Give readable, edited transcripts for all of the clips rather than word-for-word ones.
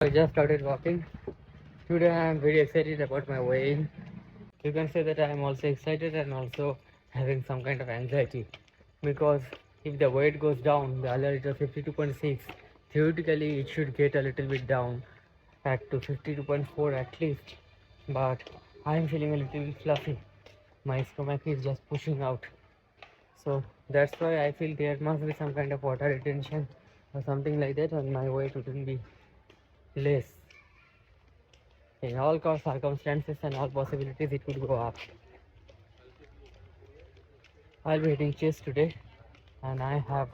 I just started walking. Today I am very excited about my weighing. You can say that I am also excited and also having some kind of anxiety because if the weight goes down, the earlier it was 52.6, theoretically it should get a little bit down at to 52.4 at least. But I am feeling a little bit fluffy. My stomach is just pushing out. So that's why I feel there must be some kind of water retention or something like that, and my weight wouldn't be less. In all circumstances and all possibilities, it could go up. I'll be hitting chest today, and I have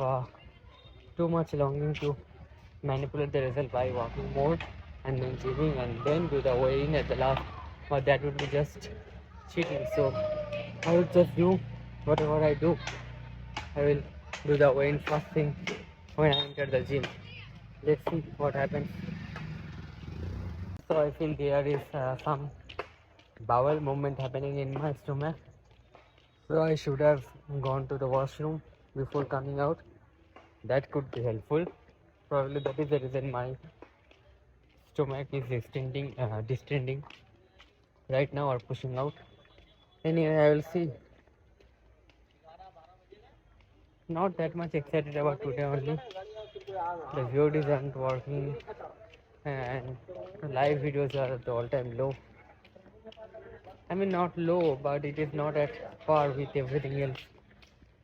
too much longing to manipulate the result by walking more and then gymming and then do the weigh-in at the last. But that would be just cheating. So I would just do whatever I do. I will do the weigh-in first thing when I enter the gym. Let's see what happens. So I feel there is some bowel movement happening in my stomach. So I should have gone to the washroom before coming out. That could be helpful. Probably that is the reason my stomach is distending right now or pushing out. Anyway, I will see. Not that much excited about today only. The VODs aren't working and live videos are at the all-time low. I mean not low, but it is not at par with everything else.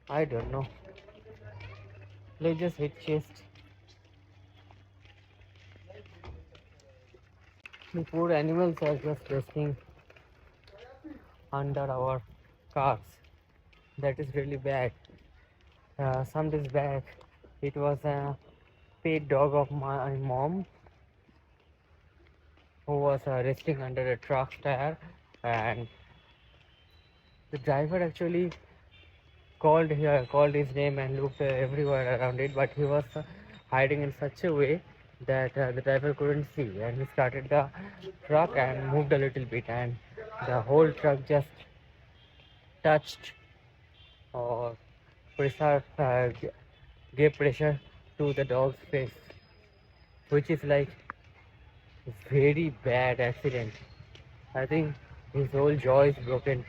I don't know. Let's just hit chest. The poor animals are just resting under our cars. That is really bad. Some days back, it was a pet dog of my mom who was resting under a truck tire, and the driver actually called his name and looked everywhere around it, but he was hiding in such a way that the driver couldn't see, and he started the truck and moved a little bit, and the whole truck just touched or pressure gave pressure to the dog's face, which is like very bad accident. I think his whole jaw is broken.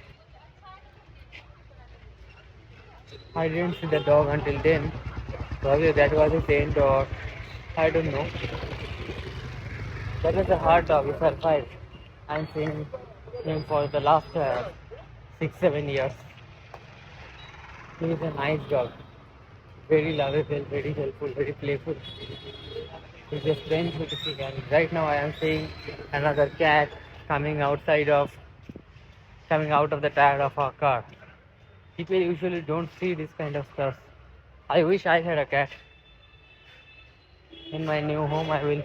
I didn't see the dog until then. Probably that was his end, or I don't know. That was a hard dog. He survived. I'm seeing him for the last 6-7 years. He is a nice dog. Very lovable, very helpful, very playful. He just went with the kick, and right now I am seeing another cat coming out of the tire of our car. People usually don't see this kind of stuff. I wish I had a cat. In my new home, I will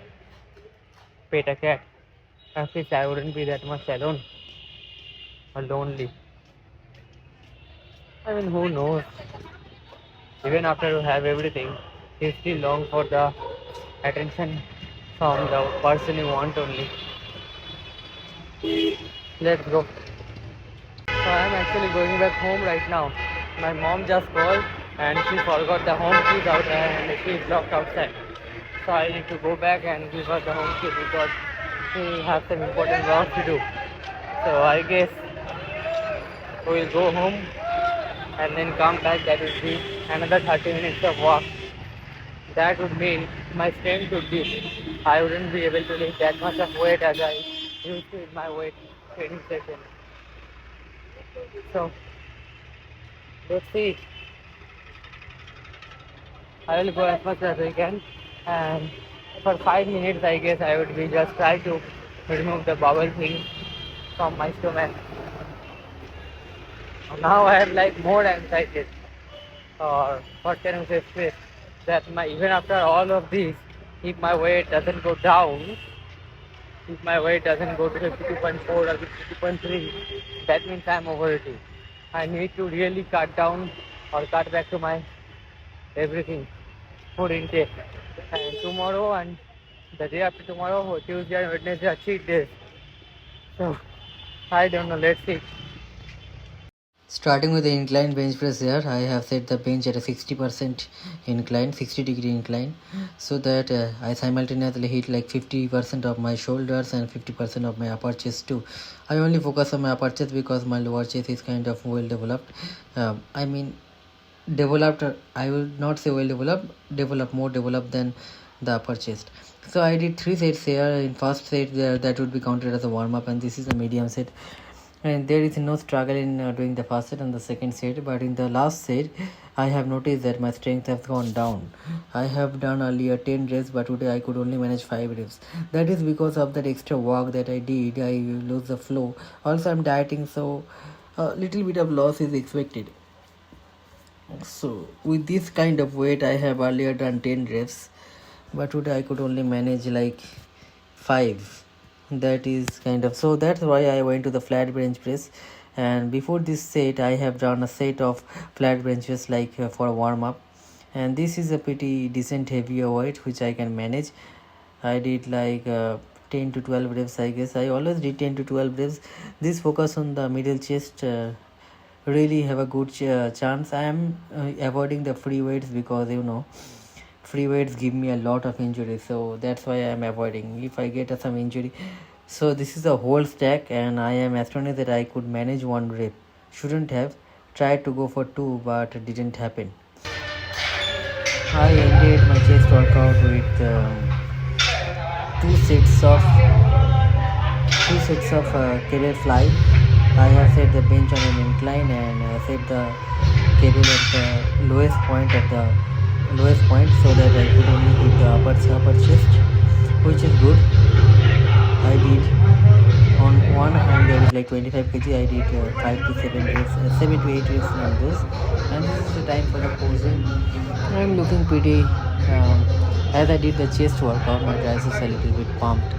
pet a cat. At least I wouldn't be that much alone or lonely. I mean, who knows? Even after you have everything, you still long for the attention from the person you want only. Let's go. So I am actually going back home right now. My mom just called and she forgot the home keys out and she is locked outside. So I need to go back and give her the home key because she has some important work to do. So I guess we will go home and then come back. That will be another 30 minutes of walk. That would mean my strength would be, I wouldn't be able to lift that much of weight as I used to in my weight training session. So let's see. I will go as much as I can, and for 5 minutes I guess I would be just try to remove the bowel thing from my stomach. Now I am like more anxiety, or what can I say, stress, that even after all of this, if my weight doesn't go down, if my weight doesn't go to 52.4 or 52.3, that means I'm overeating. I need to really cut down or cut back to my everything, food intake. And tomorrow and the day after tomorrow, Tuesday and Wednesday are cheat days. So I don't know, let's see. Starting with the incline bench press here, I have set the bench at a 60% incline, 60-degree incline, so that I simultaneously hit like 50% of my shoulders and 50% of my upper chest too. I only focus on my upper chest because my lower chest is kind of well developed. I mean, developed, I will not say well developed, more developed than the upper chest. So I did 3 sets here. In first set there, that would be counted as a warm-up, and this is a medium set, and there is no struggle in doing the first set and the second set. But in the last set, I have noticed that my strength has gone down. I have done earlier 10 reps, but today I could only manage 5 reps. That is because of that extra work that I did. I lose the flow. Also, I'm dieting, so a little bit of loss is expected. So with this kind of weight, I have earlier done 10 reps, but today I could only manage like 5. That is kind of, so that's why I went to the flat bench press. And before this set, I have done a set of flat benches like for a warm up, and this is a pretty decent heavier weight which I can manage. I did like 10 to 12 reps, I guess. I always did 10 to 12 reps. This focus on the middle chest really have a good chance. I am avoiding the free weights because free weights give me a lot of injury, so that's why I am avoiding if I get some injury. So this is a whole stack, and I am astonished that I could manage 1 rep. Shouldn't have tried to go for 2, but it didn't happen. I ended my chest workout with 2 sets of cable fly. I have set the bench on an incline and set the cable at the lowest point so that I could only hit the upper chest, which is good. I did on one hand there is like 25 kg. I did 5 to 7 reps, 7 to 8 reps on this, and this is the time for the posing. I'm looking pretty. As I did the chest workout, my triceps are a little bit pumped.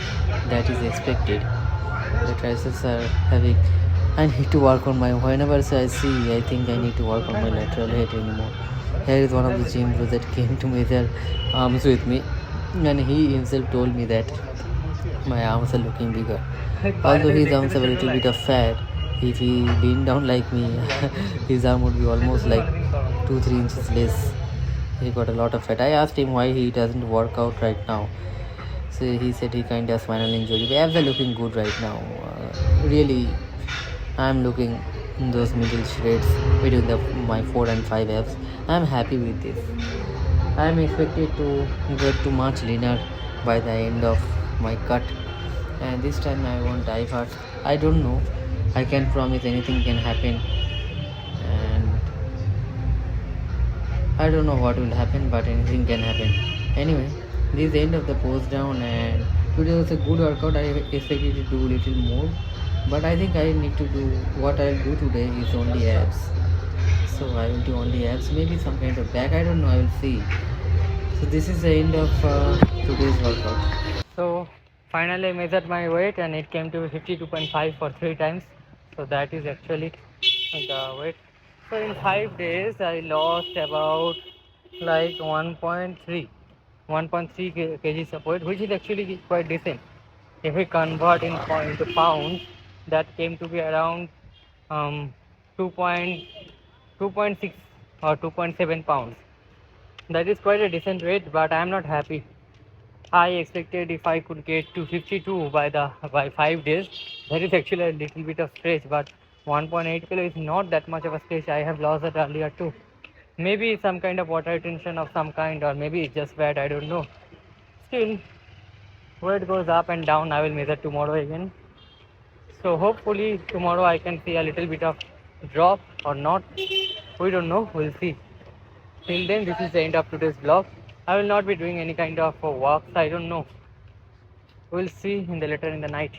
That is expected. The triceps are having. I need to work on my, whenever I see, I think I need to work on my lateral head anymore. Here is one of the gym bros that came to measure arms with me, and he himself told me that my arms are looking bigger. Although his arms have a little bit of fat, if he leaned down like me, his arm would be almost like 2-3 inches less. He got a lot of fat. I asked him why he doesn't work out right now. So he said he kind of spinal injury. The abs are looking good right now. Really, I'm looking in those middle shreds between my 4 and 5 abs. I'm happy with this. I'm expected to get too much leaner by the end of my cut, and this time I won't die hard. I don't know. I can't promise anything can happen, and I don't know what will happen, but anything can happen. Anyway, this is the end of the post down, and today was a good workout. I expected to do a little more, but I think I need to do, what I'll do today is only abs. So I will do only abs, maybe some kind of back, I don't know, I will see. So this is the end of today's workout. So finally I measured my weight and it came to 52.5 for 3 times. So that is actually the weight. So in 5 days I lost about like 1.3 kgs of weight, which is actually quite decent. If we convert into pounds, that came to be around 2.6 or 2.7 pounds. That is quite a decent weight, but I am not happy. I expected if I could get to 52 by 5 days. That is actually a little bit of stretch, but 1.8 kilo is not that much of a stretch. I have lost it earlier too. Maybe some kind of water retention of some kind, or maybe it's just fat, I don't know. Still, weight goes up and down. I will measure tomorrow again. So hopefully tomorrow I can see a little bit of drop or not. We don't know, we'll see. Till then, this is the end of today's vlog. I will not be doing any kind of walks, I don't know. We'll see later in the night.